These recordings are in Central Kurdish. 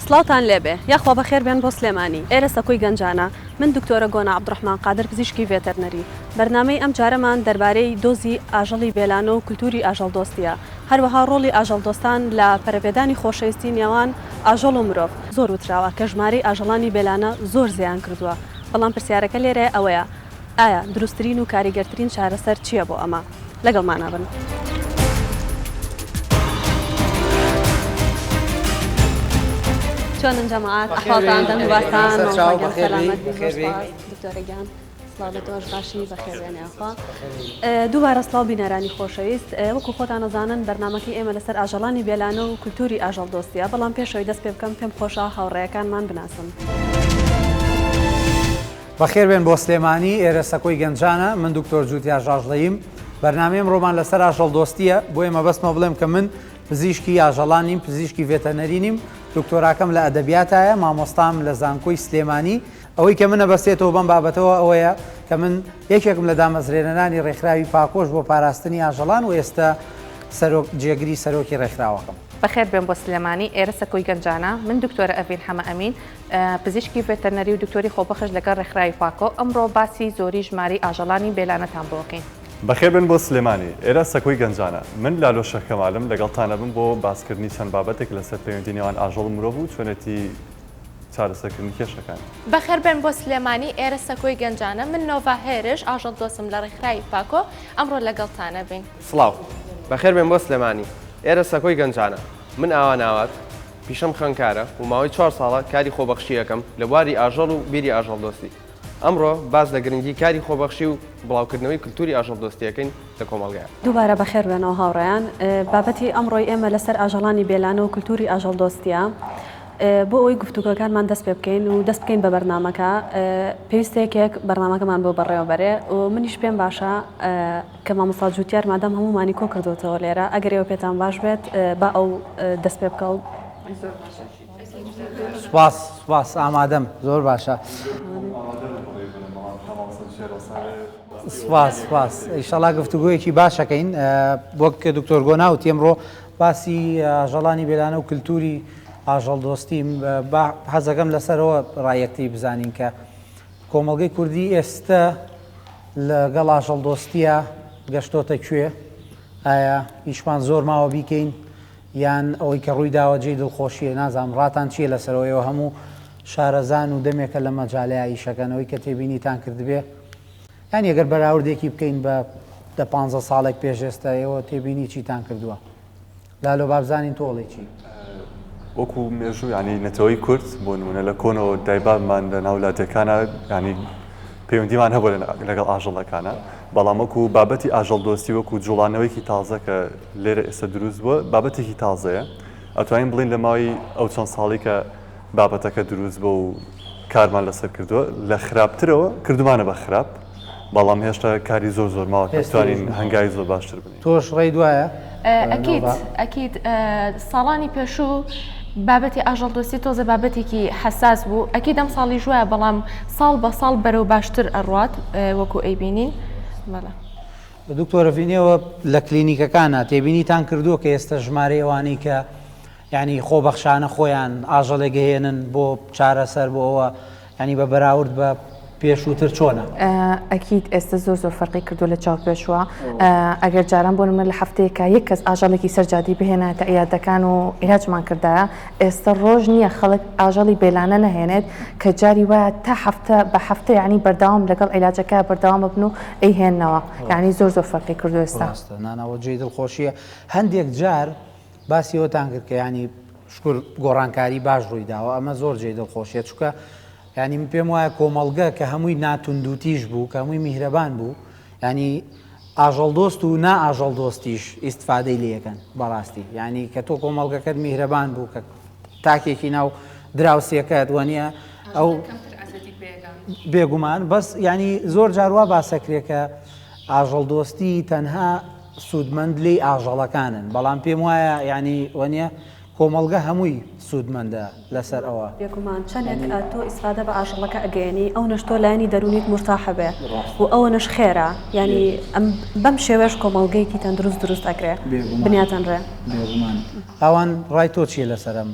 سڵاوتان لێبێ یاخوا بەخێر بێن بۆ سلێمانی ئێرە سەکۆی گەنجانە من دکتۆرە گۆنا عەبدوڕەحمان قادر پزیشکی ڤێتەرنەری بەرنامەی ئەم جارەمان دەربارەی دۆزی ئاژەڵی بێلانە و کولتوری ئاژەڵدۆستیە هەروەها ڕۆڵی ئاژەڵدۆستان لە پەرەپێدانی خۆشەویستی نێوان ئاژەڵ و مرۆڤ زۆر وتراوە کە ژمارەی ئاژەڵانی بێلانە زۆر زیان کردووە بەڵام پرسیارەکە لێرە ئەوەیە ئایا دروستترین و کاریگەرترین چارەسەر چییە بۆ ئەمە لەگەڵمانە بن. چۆن جەماعەت ئەحواڵتان دەموباتان سەلامەت دکتۆرەگیان سڵاو بە تۆش باشی بەخێرێنێخوا دووبارە سڵاو بینەرانی خۆشەویست وەکو خۆتان نەزانن بەرنامەکەی ئێمە لەسەر ئاژەڵانی بێلانە و کولتوری ئاژەڵدۆستیە بەڵام پێشەوەی دەست پێ بکەم پێم خۆشە هاوڕێیەکانمان بناسن. بەخێر بێن بۆ سلێمانی ئێرە سەکۆی گەنجانە من دکتۆر جوتیا ژاژڵەییم بەرنامەیەم ڕۆمان لەسەر ئاژەڵدۆستیە بۆ ئێمە بەسمە بڵێم کە من پزیشکی ئاژەڵانیم پزیشکی ڤێتەرنەرینیم دکتۆراکەم لە ئەدەبیاتایە مامۆستام لە زانکۆی سلێمانی ئەوەی کە منە بەستێتەوە بەم بابەتەوە ئەوەیە کە من یەکێکم لە دامەزرێنەرانی ڕێکخراوی پاکۆش بۆ پاراستنی ئاژەڵان و ئێستا جێگری سەرۆکی ڕێکخراوەکەم. بەخێر بێن بۆ سلێمانی ئێرە سەکۆی گەنجانە من دکتۆرە ئەڤین حەمە ئەمین پزیشکی ڤێتەرنەری و دکتۆری خۆبەخش لەگەڵ ڕێکخراوی پاکۆ ئەمڕۆ باسی زۆری ژماری ئاژەڵانی بێلانەتان بۆکەین. بەخێر بن بۆ سلێمانی ئێرە سەکۆی گەنجانە من لالۆشە کەمالم لەگەڵتانە بم بۆ باسکردنی چەند بابەتێک لەسەر پەیوەندی نێوان ئاژەڵ و مرۆڤ و چۆنێتی چارەسەرکردنی کێشەکان. بەخێر بن بۆ سلێمانی ئێرە سەکۆی گەنجانە من نۆڤا هێرش ئاژەڵدۆستم لە ڕێکخراوی پاکۆ ئەمڕۆ لەگەڵتانە بین. سڵاو بەخێر بێن بۆ سلێمانی ئێرە سەکۆی گەنجانە من ئاواناوات پیشەم خوێندکارە و ماوەی 4 ساڵە کاری خۆبەخشیەکەم لە بواری ئاژەڵ و بیری ئاژەڵدۆستی ئەمڕۆ باز لە گرنگی کاری خۆبەخشی و بڵاوکردنەوەی کولتوری ئاژەڵدۆستیەکەین لە کۆمەڵگەیە. دووبارە بەخێر بێنەوە هاوڕێیان بابەتی ئەمڕۆی ئێمە لەسەر ئاژەڵانی بێلانە و کولتوری ئاژەڵدۆستیە بۆ ئەوی گفتوگەکانمان دەست پێ بکەین و دەست بکەین بە بەرنمەکە پێویستەیەکێک بەرنمەکەمان بۆ بەڕێوەبەرێ و منیش پێم باشە کە مامۆستا جوتیار مادەم هەمومانی کۆ کردوتەوە لێرە ئەگەر ئێوە پێتان باش بێت با ئەو دەست پێ بکە و سوپاس ئامادەم زۆر باشە. سپاس ئیشەڵا گفتوگۆیەکی باشەکەین وەک دکتۆر گۆناوتی ئەمڕۆ باسی ئاژەڵانی بێلانە و کولتوری ئاژەڵدۆستیم حەزەکەم لەسەرەوە ڕایەکتی بزانین کە کۆمەڵگەی کوردی ئێستا لەگەڵ ئاژەڵدۆستیە گەشتۆتە کوێ ئایا هیچمان زۆر ماوە بیکەین یان ئەوەی کە ڕووی داوە جێی دڵخۆشیە نازانم ڕاتان چیە لەسەرەوەیەوە هەموو شارەزان و دەمێکە لە مەجاالەیە ئیشەکەنەوەی کە تێبینیتان کردبێ یان ئەگەر بەراوردێکی بکەین بە 15 ساڵێک پێش ئێستا ئێوە تێبینی چیتان کردووە لالۆ بابزانین تۆڵی چی وەکو مێژوو ینی نەتەوەی کورد بۆ نمونە لە کۆنەوە دایبابمان لە ناولاتەکانە ینی پەیوەندیمان هەبوو لەگەڵ ئاژەڵەکانە بەڵام وەکو بابەتی ئاژەڵدۆستی وەکو جوڵانەوەیکی تازە کە لێرە ئێستا دروست بووە بابەتێکی تازەیە ئەتوانین بڵین لە ماوەی ئەو چەند ساڵی کە بابەتەکە دروست بووە و کارمان لەسەر کردووە لە خراپترەوە کردومانە بە خراپ بەڵام هێشتا کاری زۆر ماوە دەتوانین هەنگاوی زۆر باشتر بنین. تۆش ڕێی دوایە؟ ئەکید ساڵانی پێشوو بابەتی ئاژەڵدۆستی تۆزە بابەتێکی حەساس بوو ئەکید ئەم ساڵی ژوایە بەڵام ساڵ بە ساڵ بەرەو باشتر ئەڕوات وەکو ئەیبینین. دکتۆرە ڤینێەوە لە کلینیکەکانە تێبینیتان کردووە کە ئێستا ژمارە ئەوانەی کە ینی خۆبەخشانە خۆیان ئاژەڵێک هێنن بۆ چارەسەر بۆ ئەوە ینی بە بەراورد بە پێشووتر چۆنە؟ ئەکید ئێستا زۆر فەرقی کردو لە چاو پێشوە ئەگەر جاران بۆ من لە هەفتەیەکە یەک کەس ئاژەڵێکی سەرجادی بهێنێتە عیادەکان و عیلاجمان کردایە ئێستا ڕۆژ نییە خەڵک ئاژەڵی بێلانە نەهێنێت کە جاری وایە تا هەفتە بە هەفتە ینی بەرداوام لەگەڵ عیلاجەکە بەرداوام ببن و ئەیهێننەوە ینی زۆر فەرقی کردو ئێستا نانەوە جێی دڵخۆشیە هەندێک جار باسیەوەتان کرد کە ینی شکر گۆڕانکاری باش ڕووی داوە ئەمە زۆر جێی دڵخۆشیە چونکە ینی من پێم وایە کۆمەڵگە کە هەمووی ناتوندوتیش بوو کە هەمووی میهرەبان بوو ینی ئاژەڵدۆست و نا ئاژەڵدۆستیش ئیستفادەی لەکەن بەڕاستی ینی کە تۆ کۆمەڵگەکەت میهرەبان بوو کە تاکێکی ناو دراوسێکەت وەنیە ئەو بێگومان بەس ینی زۆر جاروا باسەکرێکە ئاژەڵدۆستی تەنها سوودمەند لێی ئاژەڵەکانن بەڵام پێم وایە ینی وەنیە کۆمەڵگە هەمووی سوودمەندە لەسەر ئەوە. بێگومان چەندێک تۆ ئیسفادە بە ئاژەڵەکە ئەگەێنی ئەو نەش تۆ لایانی دەرونیت مرتاحە بێ و ئەوە نەش خێرە ینی بەم شێوەش کۆمەڵگەیەکی تەندروست دروست ئەکرێ بنیاتەنڕێ. ئەوان ڕای تۆ چیە لەسەرم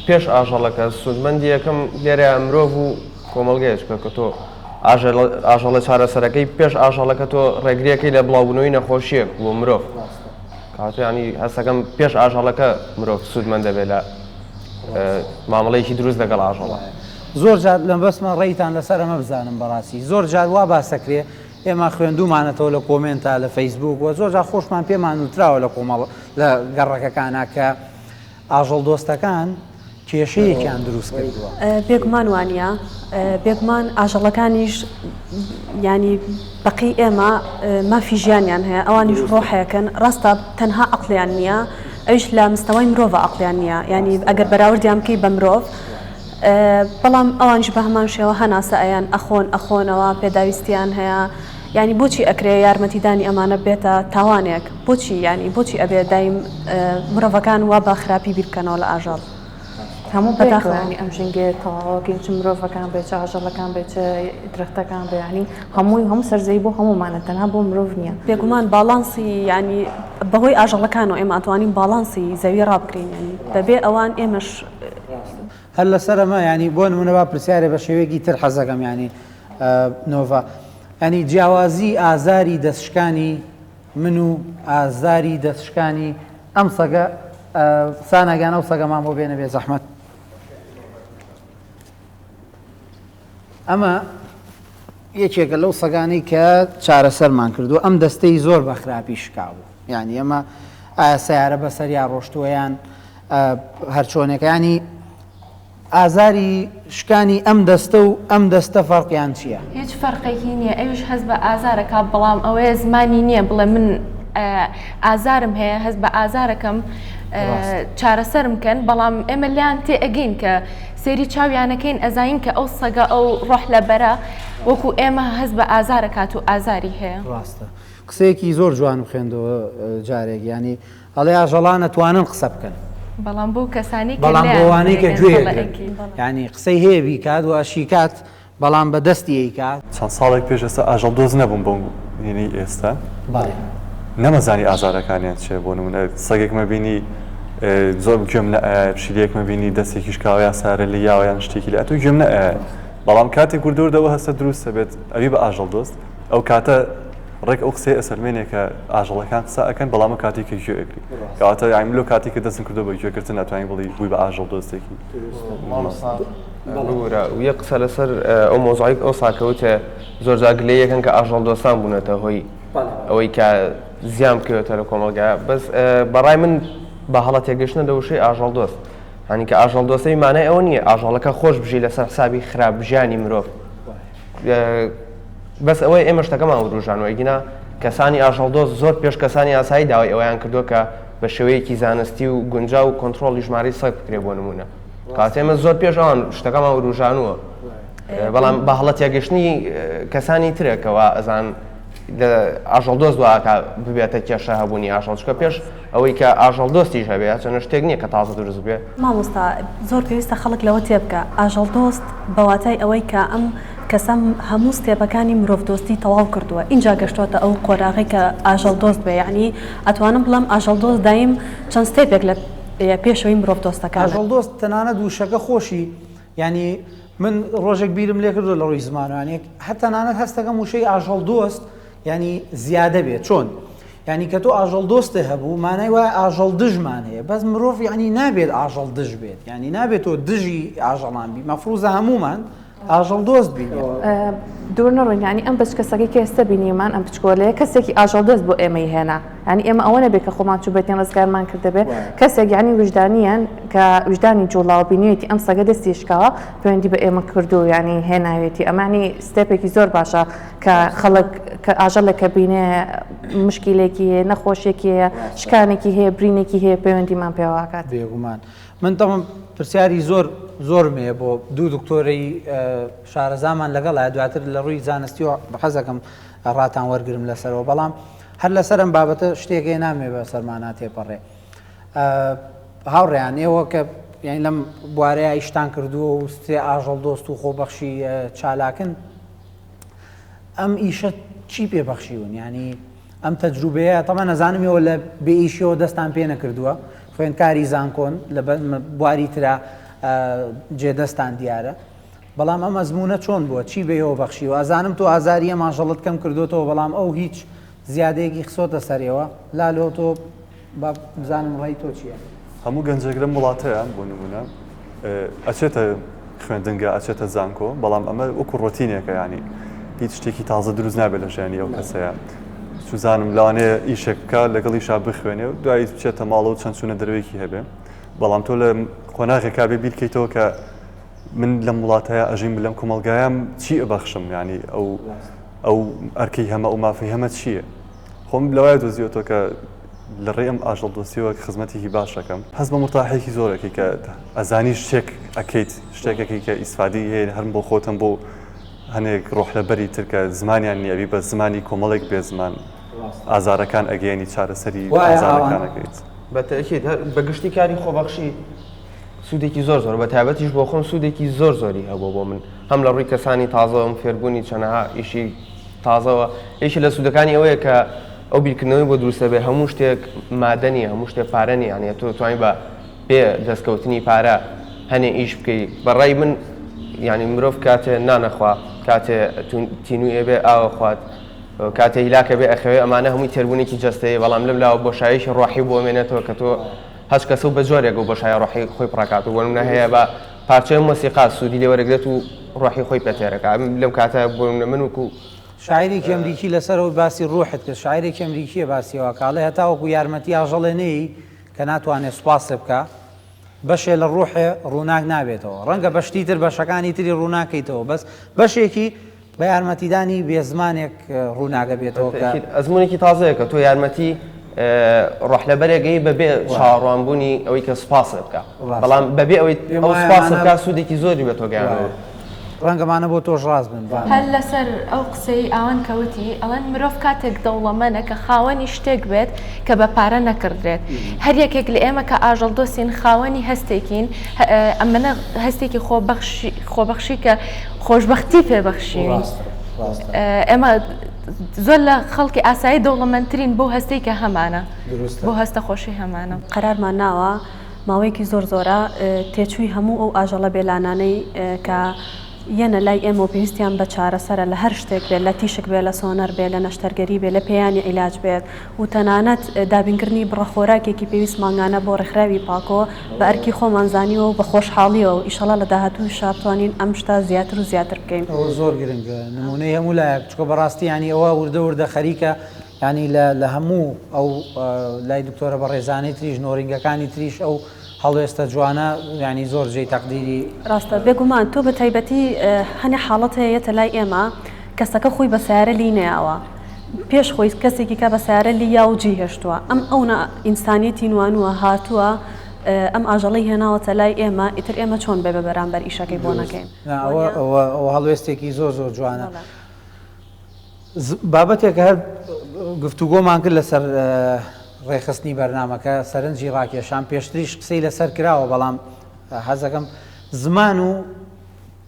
پێش ئاژەڵەکە سوودمەندی یەکەم لێرە مرۆڤ و کۆمەڵگەیەکە کە تۆ ئاژەڵە چارەسەرەکەی پێش ئاژەڵەکە تۆ ڕێگریەکەی لە بڵاوبوونەوەی نەخۆشیەک بۆ مرۆڤ کاتۆ ینی هەستەکەم پێش ئاژەڵەکە مرۆڤ سوودمەند دەبێت لە مامەڵەیەکی دروست لەگەڵ ئاژەڵە. زۆر جار لەم بەسمە ڕێیتان لەسەر ئەمە بزانم بەڕاستی زۆر جار وا باسەکرێ ئێمە خوێندومانەتەوە لە کۆمنتا لە فەیسبوک و زۆر جار خۆشمان پێمان وتراوە لە کۆمەڵ لە گەڕەکەکانە کە ئاژەڵ دۆستەکان کێشەیەکیان دروست کردووە. بێگومان وانە بێگومان ئاژەڵەکانیش ینی بەقی ئێمە مافی ژیانیان هەیە ئەوانیش ڕۆحەکەن ڕاستە تەنها عقلیان نییە ئەوش لە مستەوەی مرۆڤ عقلیان نییە ینی ئەگەر بەراوردیان بکەی بە مرۆڤ بەڵام ئەوانش بە هەمان شێوە هەناسە ئەیان ئەخۆنەوە پێداویستیان هەیە ینی بۆچی ئەکرێ یارمەتیدانی ئەمانە بێتە تاوانێک بۆچی ینی بۆچی ئەبێ دایم مرۆڤەکان وا بە خراپی بیرکەنەوە لە ئاژەڵ هەموو بەداخوانی ئەم ژنگێ تەواوەکەین چ مرۆڤەکان بێت چ ئاژەڵەکان بێت چ درەختەکان بێنی هەموو سەرزەی بۆ هەمومانە تەنها بۆ مرۆڤ نییە. بێگومان باڵانسی ینی بەهۆی ئاژەڵەکان و ئێمە ئەتوانین باڵانسی زەوی ڕابکرین بەبێ ئەوان ئێمەش هەر لەسەر ئەمە ینی بۆ نمونەوە پرسیارێ بە شێوەیەکی تر حەزەکەم ینی نۆڤا ینی جیاوازی ئازاری دەستشکانی من و ئازاری دەستشکانی ئەم سەگە سانەگەانە و سەگەمان بۆ بێنە بێ زەحمەت. ئەمە یەکێکە لەو سەگانەی کە چارەسەرمان کردو ئەم دەستەی زۆر بە خراپی شکاوە ینی ئەمە ئایا سیارە بەسەر یا ڕۆشتووەیان هەر چۆنێکە ینی ئازاری شکانی ئەم دەستە و ئەم دەستە فەرقیان چییە؟ هیچ فەرقێکی نییە ئەوش هەست بە ئازارەکە بەڵام ئەوەیە زمانی نییە بڵێ من ئازارم هەیە هەست بە ئازارەکەم چارەسەرم بکەن بەڵام ئێمە لیان تێ ئەگەین کە سێری چاویانەکەین ئەزاین کە ئەو سەگە ئەو ڕۆح لە بەرە وەکو ئێمە هەست بە ئازارەکات و ئازاری هەیە. ڕاستە قسەیەکی زۆر جوان بخێندەوە جارێک ینی ئەڵێ ئاژەڵان ئەتوانن قسە بکەن بەڵام بۆ کەسانی بەڵام بۆوانەی کە گوێ ینی قسەی هەیەوی کات و ئەشیکات بەڵام بە دەستی کات. چەند ساڵێک پێش ئێستا ئاژەڵ دۆز نەبووم بۆ ینی ئێستا نەمەزانی ئازارەکانیان چێ بۆ نمونە سەگێکمە بینی زۆر گوێم پشیلەیەکمە بینی دەستێکی شکاوەیان سارە لە یاوەیان شتێکی لە ئەتو گوێم بەڵام کاتێک کوردەوەردەوە هەستە دروستە بێت ئەوی بە ئاژەڵ دۆست ئەو کاتە ڕێک ئەو قسەی ئەسەرمێنێک کە ئاژەڵەکان قسە ئەەکەن بەڵام کاتێکی گوێ ئەگری کەواتە یامیلۆ کاتی کە دەستم کردو بە گوێگرتن ناتوانین بڵی بووی بە ئاژەڵ دۆستێکی و یە قسە لەسەر ئەو مۆزایک ئەو ساکەوتە زۆر جاگلەیەکەن کە ئاژەڵ دۆستان بوونەتە هۆی ئەوەی کە زیام بکەوێتە لە کۆمەڵگا بەس بەڕای من بە هەڵە تێگەشتنە دەوشەی ئاژەڵ دۆست هەنی کە ئاژەڵ دۆستەی مانای ئەوە نییە ئاژەڵەکە خۆش بژی لەسەر حسابی خراپژیانی مرۆڤ بەس ئەوەی ئێمە شتەکەمان ڕوژانەوە ئیگینا کەسانی ئاژەڵ دۆست زۆر پێش کەسانی ئاسایی داوای ئەویان کردووە کە بە شێوەیەکی زانستی و گونجا و کۆنتترۆلی ژماری سەگ بکرێ بۆ نمونە کات ئێمە زۆر پێش ئەوان شتەکەمان ڕوژانووە بەڵام بە هەڵە تێگەشتنی کەسانی ترێکەوە ئەزان ئاژەڵ دۆست دوواکە ببێتە کێشە هەبوونی ئاژەڵ چکە پێش ئەوەی کە ئاژەڵ دۆستیش هەبێت چەنە شتێک نییە کە تازە دروست بێ. مامۆستا زۆر پێویستە خەڵک لەوە تێبکە ئاژەڵ دۆست بەواتای ئەوەی کە ئەم کەسەم هەموو ستێپەکانی مرۆڤ دۆستی تەواو کردووە اینجا گەشتوتە ئەو قۆراغی کە ئاژەڵ دۆست بێ یعنی ئەتوانم بڵم ئاژەڵ دۆست دایم چەند ستێپێک لە پێشەوەی مرۆڤ دۆستەکە ئاژەڵ دۆست تەنانەت دووشەکە خۆشی ینی من ڕۆژێک بیرم لێ کردو لە ڕووی زمانوانێک هەتەنانەت هەستەکەم وشەی ئاژەڵ دۆست ینی زیادە بێت چۆن ینی کە تۆ ئاژەڵ دۆستە هەبوو مانای وایە ئاژەڵ دژمان هەیە بەس مرۆڤ ینی نابێت ئاژەڵ دژ بێت ینی نابێت تۆ دژی ئاژەڵان بی مەفروزە هەمومان ئاژەڵ دۆست بینێ دوور نەڕۆین ینی ئەم بچکەسەکەی کە ئێستا بینیمان ئەم بچکۆلەیە کەسێکی ئاژەڵ دۆست بۆ ئێمەی هێنا ینی ئێمە ئەوە نەبێت کە خۆمان چوو بێتیان ڕزگارمان کردەبێ کەسێک ینی وجدانیان کە وجدانی جوڵاو بینێتی ئەم سەگە دەستی شکاوە پەیوەندی بە ئێمە کردو ینی هێناوێتی ئەمانی ستێپێکی زۆر باشە کە خەڵک کە ئاژەڵێکە بینێ مشکیلێکی هەیە نەخۆشیێکی هەیە شکانێکی هەیە برینێکی هەیە پەیوەندیمان پێواکات بێگومان من تەمەم پرسیاری زۆرمێ بۆ دوو دکتۆرەی شارەزامان لەگەڵە دواتر لە ڕووی زانستی و بەحەزەکەم ڕاتان وەرگرم لەسەرەوە بەڵام هەر لەسەرم بابەتە شتێکی نامێ بە سەرمانە تێپەڕێ هاوڕێیان ئێوە کە یعنی لەم بوارەیە ئیشتان کردووە و سێ ئاژەڵ دۆست و خۆبەخشی چالاکن ئەم ئیشە چی پێبەخشیون ینی ئەم تەجروبەیە تەمە نەزانمەوە لە بێئیشیەوە دەستان پێ نەکردووە خوێندکاری زانکۆن لە بواری ترا جێدەستان دیارە بەڵام ئەم ئەزمونە چۆن بووە چی بێەوە بەخشیوە ئازانم تۆ ئازاری ئەم ئاژەڵت کەم کردوێتەوە بەڵام ئەو هیچ زیادەیەکی خسۆتە سەرەوە لالۆ تۆ بزانم ڕای تۆ چییە؟ هەموو گەنجێکرم وڵاتەیە بۆ نمونە ئەچێتە خوێندنگە ئەچێتە زانکۆ بەڵام ئەمە وەکو ڕۆتینێکە ینی هیچ شتێکی تازە دروست نابێت لە ژیانی ئەو کەسەیە سوزانم لەوانەیە ئیشێک بکە لەگەڵیشا بخوێنێ و دوایی بچێتە ماڵەوە چەند چوونە دەروێکی هەبێ بەڵام تۆ لە قۆناغێکا بێ بیرکەیتەوە کە من لەم وڵاتەیە ئەژین لەم کۆمەلگایام چی ئەبەخشم ینی ئەو ئەرکەی هەمە ئەو مافی هەمە چییە؟ خۆم لەوایە دۆزیەوە کە لە ڕێ ئەم ئاژەڵ دۆستیەوە خزمەتێکی باشەکەم هەست بە مرتاحێکی زۆرەکەی کە ئەزانی شتێک ئەکەیت شتێکێکی کە ئیسفادی هەیە هەرم بۆ خۆتم بۆ هەنێک ڕۆح لەبەری ترکە زمانیان نییەوی بە زمانی کۆمەڵێک بێ زمان ئازارەکان ئەگەیانی چارەسەری ئازارەکانەکەیت بەتەکیت بەگشتی کاری خۆبەخشی سوودێکی زۆر بە تایبەتیش بۆ خۆم سوودێکی زۆری هەبوو بۆ من هەم لە ڕووی کەسانی تازەوەم فێربوونی چەنەها ئیشی تازەوە یەکی لە سوودەکانی ئەوەیە کە ئەو بیرکردنەوەی بۆ دروستە بێ هەموو شتێک مادەنی هەموو شتێک پارەنی یانە تۆ توانی بە بێ دەستکەوتنی پارە هەنێ ئیش بکەیت بەڕای من ینی مرۆڤ کاتێ نانەخوا کاتێ تینوویە بێ ئاوە خوات کاتێ هیلاکە بێ ئەخەوێ ئەمانە هەمووی تێربوونێکی جەستەیە بەڵام لەلاوە بۆشایشی ڕۆحی بۆ مێنێتەوە کە تۆ هەچ کەسە و بە جۆرێک و بۆشای ڕۆحی خۆی پڕاکات و وەرمە هەیە بە پارچەیە مۆسیقا سوودی لێ وەرەگرێت و ڕۆحی خۆی پێتێرەکە لەم کاتە بۆ من وکو شاعرێکی ئەمریکی لەسەرەوە باسی ڕۆحت کرد شاعرێکی ئەمریکیە باسیەوە کاڵێ هەتاوەکو یارمەتی ئاژەڵێنەی کە ناتوانێت سوپاسە بکە بەشێ لە ڕۆحێ ڕووناک نابێتەوە ڕەنگە بەشتی تر بەشەکانی تری ڕووناکەیتەوە بەس بەشێکی بە یارمەتیدانی بێزمانێک ڕووناگە بێتەوە کە ئەزمونێکی تازەیە کە تۆ یارمەتی ڕۆحلەبەرێگەی بەبێ چاڕوانبوونی ئەوەی کە سوپاسە بکە بەڵام بەبێ ئەوەی ئەو سوپاسە بکە سوودێکی زۆری بێت تۆ گەیانەوە ڕەنگەمانە بۆ تۆش ڕاست بن هەر لەسەر ئەو قسەی ئەوان کەوتی ئەڵەن مرۆڤ کاتێک دەوڵەمەنە کە خاوەنی شتێک بێت کە بە پارە نەکردرێت هەر یەکێک لە ئێمە کە ئاژەڵ دۆستین خاوەنی هەستێکین ئەمەنە هەستێکی خۆبەخشی کە خۆشببختی پێبەخشین ئێمە زۆر لە خەڵکی ئاسایی دەوڵەمەندترین بۆ هەستەی کە هەمانە بۆ هەستە خۆشی هەمانە قەرارمان ناوە ماوەیەکی زۆرە تێچووی هەموو ئەو ئاژەڵە بێلانانەی کە یەنە لای ئێمە و پێویستیان بە چارەسەرە لە هەر شتێک بێت لە تیشک بێت لە سۆنەر بێت لە نەشتەرگەری بێت لە پێیانی عیلاج بێت و تەنانەت دابینکردنی بڕەخۆراکێکی پێویست ماگانە بۆ ڕێکخراوی پاکۆ بە ئەرکی خۆمانزانیەوە و بە خۆشحاڵیەوە و ئیشەڵا لە داهاتوو شاتوانین ئەم شتا زیاتر و زیاتر بکەین زۆر گرنگە نمونەی هەموو لایەک چکە بەڕاستی ینی ئەوە وردە خەریکە ینی لە هەموو ئەو لای دکتۆرە بە ڕێزانەی تریش نۆرینگەکانی تریش ئەو هەڵوێستە جوانە ینی زۆر جێی تەقدیری ڕاستە بێگومان تۆ بە تایبەتی هەنێ حاڵەت هەیەتە لای ئێمە کەسەکە خۆی بە سیارە لی نەیاوە پێش خۆی کەسێکی کە بە سیارە لی یا و جی هێشتووە ئەم ئەوە ئینسانیەتی نوانووە هاتووە ئەم ئاژەڵی هێناوەتە لای ئێمە ئیتر ئێمە چۆن بێ بە بەرامبەر ئیشەکەی بۆ نەکەین ئەوە هەڵوێستێکی زۆر جوانە بابەتێک هەر گفتوگۆمان کرد لەسەر ڕێخستنی بەرنامەکە سەرنجی ڕاکێشان پێشتریش قسەی لەسەر کراوە بەڵام حەزەکەم زمان و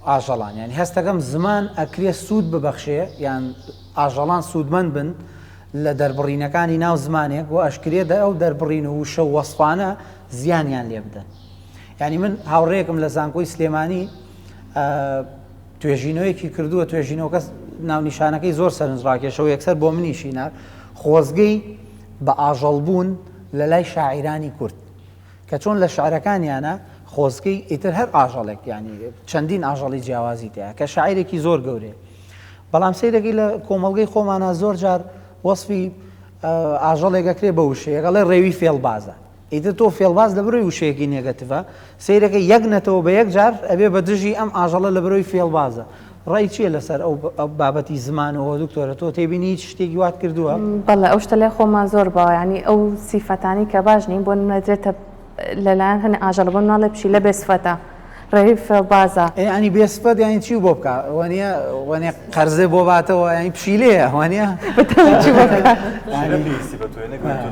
ئاژەڵان یعنی هەستەکەم زمان ئەکرێ سوود ببەخشێ یان ئاژەڵان سوودمەند بن لە دەربڕینەکانی ناو زمانێک و ئەشکرێدا ئەو دەربڕین و شە وەسفانە زیانیان لێ بدەن یعنی من هاوڕێکم لە زانکۆی سلێمانی توێژینەوەیەکی کردووە توێژینەوەکە ناونیشانەکەی زۆر سەرنج ڕاکێشەوە یەکسەر بۆ منیشی نار خۆزگەی بە ئاژەڵبوون لە لای شاعیرانی کورد کە چۆن لە شعرەکانیانە خۆزگەی ئیتر هەر ئاژەڵێک ینی چەندین ئاژەڵی جیاوازی تەیە کە شاعیرێکی زۆر گەورەیە بەڵام سەیرەکەی لە کۆمەڵگەی خۆمانە زۆر جار وەسفی ئاژەڵێکەکرێ بە وشەیەگەڵێ ڕێوی فێڵبازە ئیتر تۆ فێڵباز لە بڕۆی وشەیەکی نێگەتیڤە سەیرەکە یەک نەتەوە بە یەک جار ئەبێ بە دژی ئەم ئاژەڵە لە بڕۆی فێڵبازە ڕای چییە لەسەر ئەو بابەتی زمانەوە دکتۆرە تۆ تێبینی هیچ شتێکی وات کردووە؟ بەڵێ ئەو شتە لێ خۆمان زۆر باوە ینی ئەو سیفەتانی کە باش نین بۆ نەدرێتە لەلایەن هەنێ ئاژەڵ بۆ ناڵێ پشی لە بێسفەتە ڕێوی فێڵبازە ینی بێسفەت یانی چی بۆ بکە وانە قەرزێ بۆ باتەوە ینی پشیلەیە وانە پێویستی بە تۆ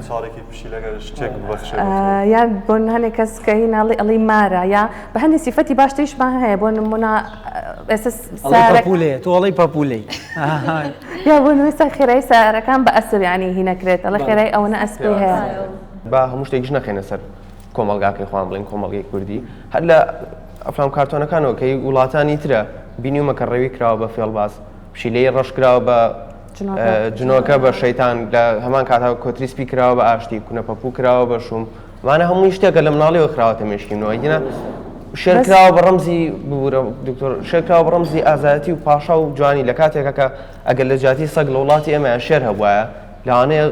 چاڵێکی پشیلەکە شتێک ببەخشێت یان بۆ هەنێک کەس کە هیناڵی ئەڵی مارە یا بە هەندی سیفەتی باشتریشمان هەیە بۆ نمونە پەپولێ تۆڵی پەپولەی یا بۆ نوێستا خێرایی سارەکان بە ئەسب ینی هینەکرێت ئەڵە خێرای ئەوەنە ئەسپی هەیە با هەموو شتێکیش نەخێنە سەر کۆمەڵگاکەی خۆیان بڵین کۆمەڵگەی کوردی هەر لە ئەفلام کارتۆنەکانەوە کە وڵاتانی ترە بینیومە کە ڕێوی کراوە بە فێڵباز پشیلەی ڕەش کراوە بە جنۆکە بە شەیتان لە هەمان کاتا کۆتریسپی کراوە بە ئاشتی کونەپەپوو کراوە بە شوم وانە هەمووی شتێکە لە مناڵیەوە خراوەتە مێشکینەوە یەنە شێرکراوە بە ڕەمزی ببوورە دکتۆر شێرکراوە بە ڕەمزی ئازایەتی و پاشا و جوانی لە کاتێکە کە ئەگەر لە جاتی سەگ لە وڵاتی ئێمە شێر هەبوایە لەوانەیە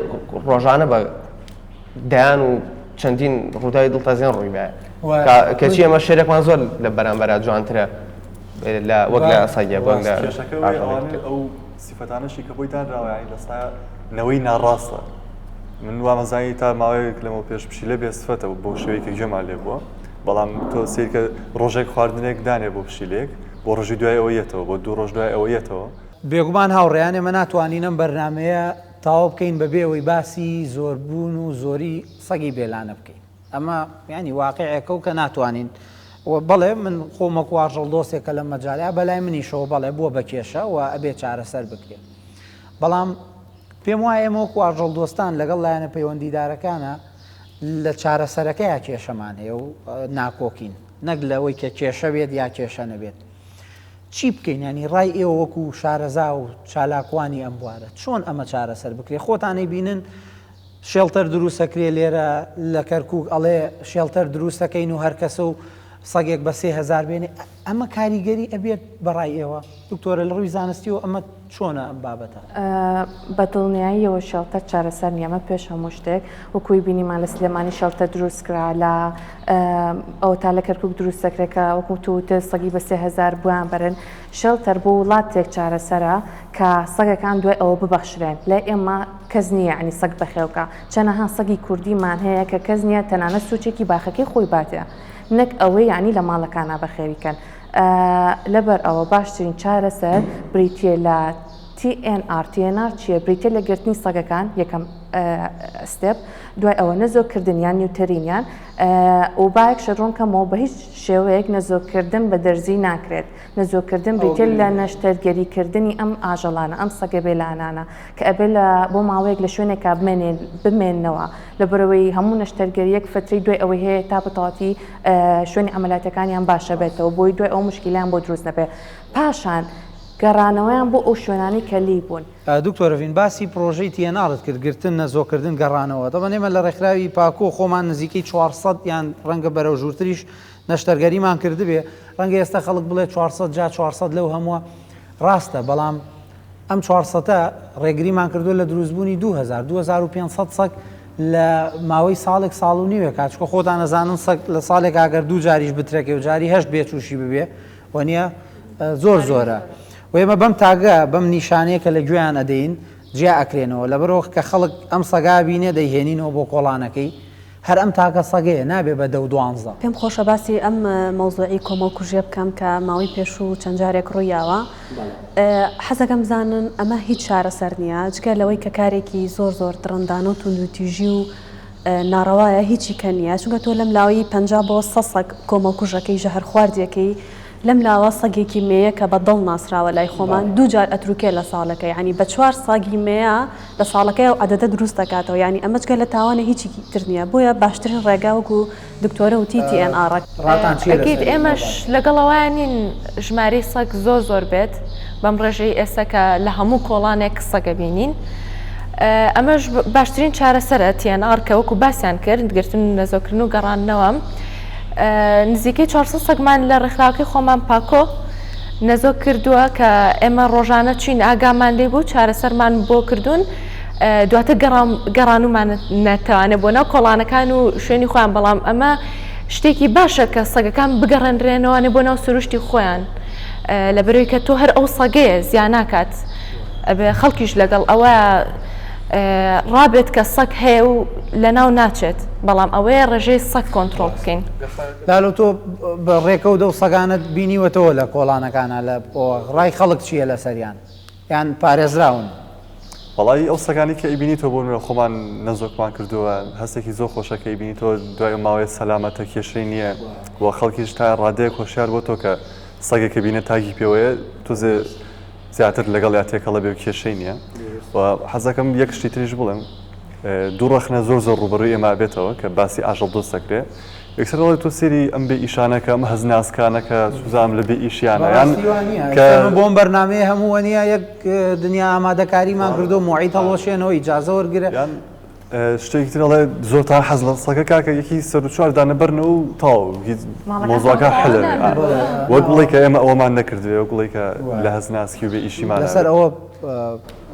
ڕۆژانە بە دەیان و چەندین ڕووداوی دڵتەزیێن ڕووی بایە کەچی ئەمە شێرێکمان زۆر لە بەرامبەرە جوانترە وەک لە سەگە بۆ ئەو سیفەتانەشی کە بۆی دانراوەیانی دەستا نەوەی ناڕاستە من وامەزانی تا ماوەیەک لەمە پێش پشیلە بێ سفەتە بۆ شوەیەکی گوێمان لێ بووە بەڵام تۆ سیرکە ڕۆژێک خواردنێک دانێ بۆ پشیلێک بۆ ڕۆژی دوای ئەوە یەتەوە بۆ 2 ڕۆژ دوای ئەوە یەتەوە بێگومان هاوڕێیان ئێمە ناتوانینم بەرنمەیە تاوا بکەین بەبێ ئەوەی باسی زۆربوون و زۆری سەگی بێلانە بکەین ئەمە ینی واقعەکە و کە ناتوانین بەڵێ من خۆمەک واژەڵ دۆستێکە لە مەجاریا بەلای منیشەوە بەڵێ بووە بە کێشە و ئەبێ چارەسەر بکرێت بەڵام پێم وایە ئێمە وەک واژەڵ دۆستان لەگەڵ لایەنە پەیوەندیدارەکانە لە چارەسەرەکەیە کێشەمان هەیە و ناکۆکین نەک لەوەی کە کێشە بێت یا کێشە نەبێت چی بکەین ینی ڕای ئێوە وەکو شارەزا و چالاکوانی ئەم بوارە چۆن ئەمە چارەسەر بکرێت خۆتانەی بینن شێڵتەر دروستەکرێ لێرە لە کەرکووک ئەڵێ شێڵتەر دروستەکەین و هەرکەسە و سەگێک بە 3000 بێنێ ئەمە کاریگەری ئەبێت بەڕای ئێوە دکتۆرە لە ڕووی زانستی و ئەمە چۆنە ئەم بابەتە بە دڵنیاییەوە شێڵتەر چارەسەر نیەمە پێش هەموو شتێک وەکوی بینیمان لە سلێمانی شێڵتەر دروستکرا لە ئەو تا لە کەرکووک دروستەکرێکە وەکو توتە سەگی بە 3000 بویان بەرن شێڵتەر بۆ وڵاتێک چارەسەرە کە سەگەکان دوای ئەوە ببەخشرێن لە ئێمە کەس نییە عنی سەگ بەخێوکە چەنەها سەگی کوردیمان هەیە کە کەس نییە تەنانە سوچێکی باخەکەی خۆی باتێ نەک ئەوەی ینی لە ماڵەکانە بەخێریکەن لەبەر ئەوە باشترین چارەسەر بریتە لە TNR چیە بریتە لە گرتنی سەگەکان یەکەم ستێپ دوای ئەوە نەزۆکردنیان نیوتەرینیان و باەک شەڕۆن کەمەوە بە هیچ شێوەیەک نەزۆکردن بە دەرزی ناکرێت نەزۆکردن بریتە لە نەشتەرگەریکردنی ئەم ئاژەڵانە ئەم سەگە بێلانانە کە ئەبێ لە بۆ ماوەیەک لە شوێنێکا بمێننەوە لە بەرەوەی هەموو نەشتەرگەریەک فتری دوای ئەوەی هەیە تا بەتەواتی شوێنی ئەمەلاتەکانیان باشە بێتەوە بۆی دوای ئەو مشکیلیان بۆ دروست نەبێت پاشان گەڕانەوەیان بۆ ئەو شوێنانی کەلی بوون دکتۆرەڤین باسی پرۆژەی تێناڵت کرد گرتن نەزۆکردن گەڕانەوە دەبەن ئێمە لە ڕێکخراوی پاکۆ خۆمان نزیکەی 400 یان ڕەنگە بەرەو ژوورتریش نەشتەرگەریمان کردبێ ڕەنگە ئێستا خەڵک بڵێ 400 جا 400 لەو هەمووە ڕاستە بەڵام ئەم 400 ڕێگریمان کردو لە دروستبوونی 2500 سەگ لە ماوەی ساڵێک ساڵ و نیوە کاتچکە خۆتان نەزانن سەگ لە ساڵێک ئاگەر 2 جاریش بترێکێ و جاری هەشت بێچوشی ببێ وەنیە زۆر زۆرە و ئێمە بەم تاگە بەم نیشانەیە کە لە گوێیان ئەدەین جیا ئەکرێنەوە لەبەرەوە کە خەڵک ئەم سەگا بینێ دەیهێنینەوە بۆ کۆڵانەکەی هەر ئەم تاکە سەگەیە نابێ بە 10-12 پێم خۆشە باسی ئەم مەوزوعی کۆمەڵکوژێ بکەم کە ماوەی پێش و چەند جارێک ڕوویاوە حەزەکەم بزانن ئەمە هیچ چارەسەر نییە جگە لەوەی کە کارێکی زۆر درەندانە و توندوتیژی و ناڕەوایە هیچی کە نییە چونکە تۆ لەم لاوەی 50 بۆ 100 سەگ کۆمەڵکوژەکەی ژە هەر خواردیەکەی لەم لاوە سەگێکی مەیە کە بە دڵ ناسراوە لای خۆمان 2 جار ئەتروکێ لە ساڵەکە ینی بە 4 ساگی مەیە لە ساڵەکەی و عەدەدە دروست دەکاتەوە ینی ئەمە جگە لە تاوانە هیچی تر نییە بۆیە باشترین ڕێگا وەکو دکتۆرە وتی TNR ئەکید ئێمەش لەگەڵەوەیان نین ژمارەی سەگ زۆر بێت بەم ڕێژەی ئێستا کە لە هەموو کۆڵانێک سەگە بینین ئەمەش باشترین چارەسەرە TNR کە وەکو باسییان کرد گرتن نەزۆکردن و گەڕاندنەوە نزیکەی 400 سەگمان لە ڕێکخراوەکەی خۆمان پاکۆ نەزۆ کردووە کە ئێمە ڕۆژانە چین ئاگامان لێ بوو چارەسەرمان بۆ کردوون دواتە گەڕانومان نەتوانێت بۆ ناو کۆڵانەکان و شوێنی خۆیان بەڵام ئەمە شتێکی باشە کە سەگەکان بگەڕێنرێنەوەنێ بۆ ناو سروشتی خۆیان لەبەرەوەی کە تۆ هەر ئەو سەگەیە زیان ناکات خەڵکیش لەگەڵ ئەوە ڕابێت کە سەگ هەیە و لە ناو ناچێت بەڵام ئەوەیە ڕێژەی سەگ کۆنتترۆل بکەین لاالۆ تۆ بە ڕێکەوت و سەگانت بینیوەتەوە لە کۆڵانەکانە لە ڕای خەڵک چییە لە سەریان یان پارێزراون وڵی ئەو سەگانی کە ئیبینیتەوە بۆ منە خۆمان نەزۆکمان کردووە هەستێکی زۆر خۆشەکە ئیبینیتەوە دوای ماوەیە سەلامەتە کێشەی نییە و خەڵکیش تا ڕادەیە خۆشیار بۆ تۆ کە سەگێکە بینە تاگی پێوەیە تۆزێ زیاتر لەگەڵ یا تێکەڵە بێ کێشەی نییە و حەزەکەم یەک شتی تریش بڵێم دوو ڕەخنە زۆر بەڕووی ئێمە بێتەوە کە باسی ئاژەڵ دۆست دەکرێ یەکسەرەوەی تۆ سێری ئەم بێ ئیشانەکە ئەم هەزناسکانەکە سوزام لە بێ ئیشیانە یان بۆم بەرنامەیە هەموو نییە یەک دنیا ئامادەکاریمان کردو موعی هەڵۆشێنەوە ئیجازە وەرگرە شتێکی ترڵێ زۆر تا حەز لە سەگە کاکە یەکی سەر و چوار دانەبەرنەوە و تاو مۆزوعەکە حلە وەک بڵێ کە ئێمە ئەوەمان نەکردوێ وەک بڵێ کە لە هەزناسکی و بێ ئیشیمان لەسەر ئەوە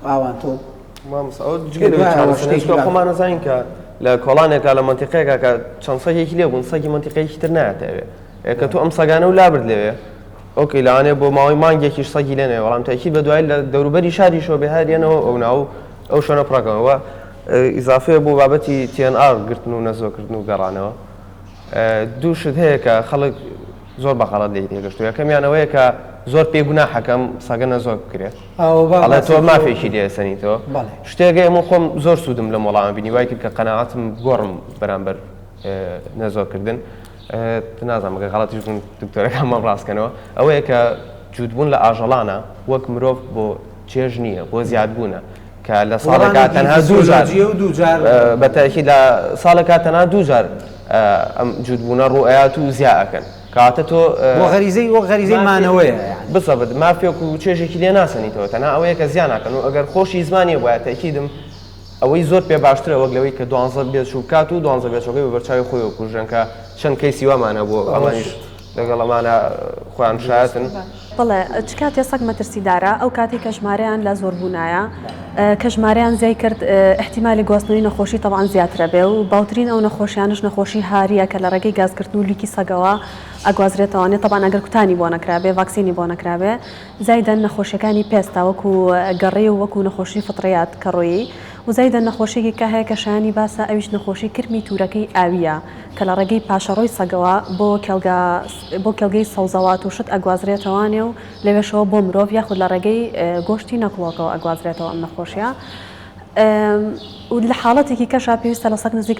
ئاوان تۆ خۆمان نەزانین کە لە کۆڵانێکە لە منتیقەیەکە کە چەند سەگێکی لێ بوون سەگی منتیقەیەکی تر نایەتەوێ کە تۆ ئەم سەگانە و لابرد لەوێ ئۆکەی لەوانێ بۆ ماوەی مانگێکیش سەگی لێنێ بەڵام تاکی بە دوای لە دەوروبەری شاریشەوە بێهارێنەوە ئەو ناو ئەو شوێنە پڕەکەمەوە ئیزافەیە بۆ بابەتی TNR گرتن و نەزۆکردن و گەڕانەوە دوو شت هەیە کە خەڵک زۆر بەخەڵەت لێ تێگەشتووە یەکەمیانەوەیە کە زۆر پێگونا حەکەم سەگە نەزۆک بکرێت ئەڵێ تۆ مافێکی لێسەنیتەوە شتێکە ئەمە خۆم زۆر سوودم لە مۆڵامە بینی وای کرد کە قەناعەتم گۆڕم بەرامبەر نەزۆکردن نازانم گە غەڵەتیش بوون دکتۆرەکانمان ڕاستکەنەوە ئەوەیە کە جوودبوون لە ئاژەڵانە وەک مرۆڤ بۆ چێژ نییە بۆ زیادبوونە کە لە ساڵێکا تەنها دووجار بەتەکی لە ساڵێکا تەنها دووجار ئەم جوودبوونە ڕوئەیات و زیاکەن کاتە تۆ غەریزەی مانەوەیە بسەبت مافێک و چێژێکی لێ ناسەنیتەوە تەنها ئەوەیە کە زیان ناکەن و ئەگەر خۆشی زمانی وایە تاکیدم ئەوەی زۆر پێ باشترە وەک لەوەی کە 12 بێت و کات و 12 بێچەکەی بە بەرچاوی خۆی و کوژن کە چەند کەیسی وامانە بۆ ئەمانیش لەگەڵ ئەمانە خۆیان شایەتن بڵێ چ کاتێ سەگ مەترسیدارە ئەو کاتی کە ژمارەیان لە زۆر بوونایە کە ژمارەیان زیای کرد احتیمالی گواستنەوەی نەخۆشی تەبعاً زیاترە بێ و باوترین ئەو نەخۆشیانش نەخۆشی هاریە کە لە ڕێگەی گازکردن و لیکی سەگەوە ئەگوازرێتەوەنێ تەبعاً ئەگەر کوتانی بۆ نەکرابێ ڤاکسینی بۆ نەکرابێ زایدەن نەخۆشیەکانی پێستا وەکو گەڕێ و وەکو نەخۆشی فطرەیات کە ڕۆیی و زایدەن نەخۆشیێکی کە هەیە کە شایانی باسە ئەویش نەخۆشی کرمی تورەکەی ئاویە کە لە ڕێگەی پاشەڕۆی سەگەوە بۆ کێڵگەی سەوزەوات و شت ئەگوازرێتەوانێ و لەوێشەوە بۆ مرۆڤ یاخود لە ڕێگەی گۆشتی نەکوڵەکەەوە ئەگوازرێتەوە ئەم نەخۆشیە و لە حاڵەتێکی کەشا پێویستە لە سەگ نزیک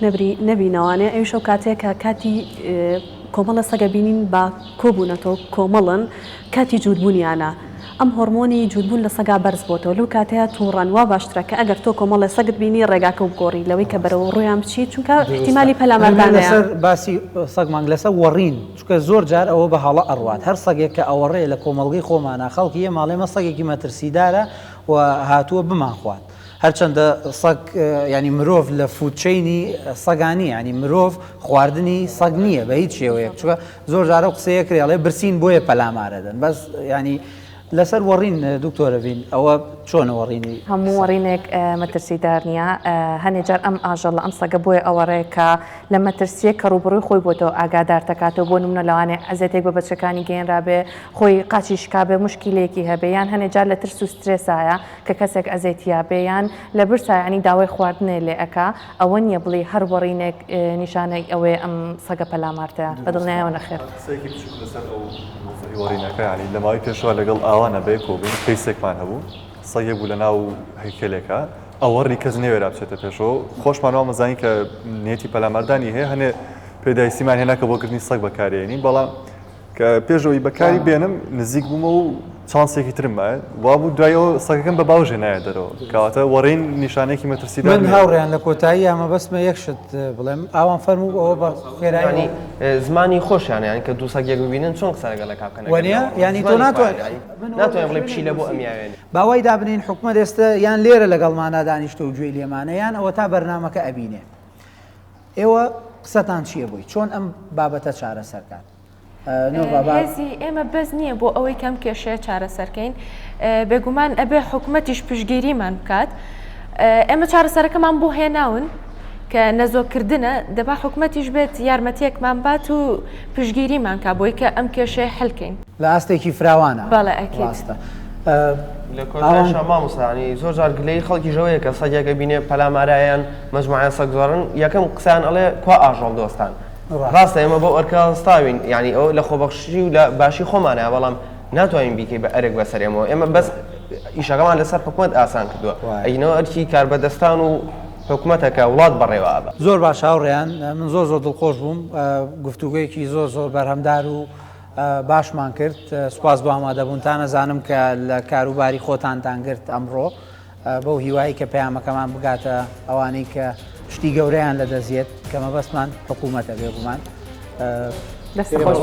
نەبینەوانێ ئەویش ئەو کاتێک کە کاتی کۆمەڵە سەگە بینین بە کۆبوونەتەوە کۆمەڵن کاتی جوودبوونیانە ئەم هۆرمۆنی جوودبوون لە سەگا بەرز بۆتەوە لەو کاتەیە تووڕەن وا باشترە کە ئەگەر تۆ کۆمەڵە سەگت بینی ڕێگاکە و بگۆڕی لەوەی کە بەرەوە ڕویان بچیت چونکە احتیمالی پەلامەردانەیە لەسەر باسی سەگمان لەسەر وەڕین چونکە زۆر جار ئەوە بە هەڵە ئەڕوات هەر سەگێک کە ئەوەڕێ لە کۆمەڵگەی خۆمانە خەڵکی یە ماڵێمە سەگێکی مەترسیدارە و هاتووە بمان خوات هەرچەندە سەگ ینی مرۆڤ لە فوتچەینی سەگانی ینی مرۆڤ خواردنی سەگ نییە بە هیچ شێوەیەک چونکە زۆر جارە قسەیە کرێڵێ برسین بۆیە پەلامارەدەن بەس ینی لەسەر وەڕین دکتۆرەڤین ئەوە چۆنە وەڕینی هەموو وەڕینێک مەترسیدار نییە هەنێ جار ئەم ئاژەڵە ئەم سەگە بۆیە ئەوەڕێکە لە مەترسیە کە ڕوبڕووی خۆی بۆتەوە ئاگادار دەکاتەوە بۆ نمونە لەوانێ ئەزێتێک بە بەچەکانی گەێنرابێ خۆی قاچی شکابێ مشکلێکی هەبێ یان هەنێ جار لە ترس و سترێسایە کە کەسێک ئەزێتیا بێ یان لە برسایانی داوای خواردنێ لێ ئەکا ئەوە نییە بڵێ هەر وەڕینێک نیشانەی ئەوەیە ئەم سەگە پەلامارتەیە بەدڵنیایەوە نەخێر وەڕینەکە ینی لە ماوەی پێشوە لەگەڵ ئاوانە بێ کۆبوون کەیسێکمان هەبوو سەگێک بوو لە ناو هەیکلێکە ئەوەڕی کەس نێوێرا بچێتە پێشەوە خۆشمانەوە مەزانی کە نێتی پەلامەردانی هەیە هەنێ پێداویستیمان هێنا کە بۆ کردنی سەگ بەکارێنی بەڵام کە پێشەوەی بەکاری بێنم نزیک بوومە و چانسێکی ترم وا بوو دوایەوە سەگەکەم بە باوژێ نایە دەرەوە کەواتە وەڕین نیشانێکی مەترسیدار من هاوڕێیان لە کۆتایی ئەمە بەسمە یەک شت بڵێم ئاوان فەرموو ئەوە بە خێرایی زمانی خۆشیان یان کە دوو سەگێک ببینن چۆن قسە لەگەڵ کاکەن وەنیە ینی تۆ ناتوانین بڵێ پشی لە بۆ ئەمیاوێنێ باوای دابنین حکومە ئێستا یان لێرە لەگەڵمانە دانیشتە و گوێی لێمانە یان ئەوە تا بەرنامەکە ئەبینێ ئێوە قسەتان چییە بووی چۆن ئەم بابەتە چارەسەرکات هێزی ئێمە بەس نییە بۆ ئەوەی کەم کێشەیە چارەسەرکەین بێگومان ئەبێ حکوومەتیش پشگیریمان بکات ئێمە چارەسەرەکەمان بۆ هێناون کە نەزۆکردنە دەبا حکوومەتیش بێت یارمەتیەکمان بات و پشگیریمان کا بۆی کە ئەم کێشەیە هەلکەین لە ئاستێکی فراوانە بەڵێ ئەکید لە کۆتایشە مامۆستانی زۆر جار گلەی خەڵکی ژەوەیە کە سەگێکە بینێ پەلامارایان مەجموعەیان سەگ زۆرن یەکەم قسەیان ئەڵێ کوا ئاژەڵ دۆستان ڕاستە ئێمە بۆ ئەرکاستاوین ینی ئەو لە خۆبەخشی و لە باشی خۆمانە بەڵام ناتوانین بیکەی بە ئەرێک بەسەرێمەوە ئێمە بەس ئیشەکەمان لەسەر حکوومەت ئاسان کردووە ئەینەوە ئەرکی کاربەدەستان و حکوومەتەکە وڵات بەڕێوە بە زۆر باش هاوڕێیان من زۆر دڵخۆش بووم گفتوگویەکی زۆر بەرهەمدار و باشمان کرد سوپاس بۆ ئامادەبوون تا نەزانم کە لە کاروباری خۆتانتان گرت ئەمڕۆ بەو هیوایی کە پەیامەکەمان بگاتە ئەوانەی کە شتی گەورەیان لە دەزیێت کە مەبەستمان حکوومەتە بێگومان دەستە خۆش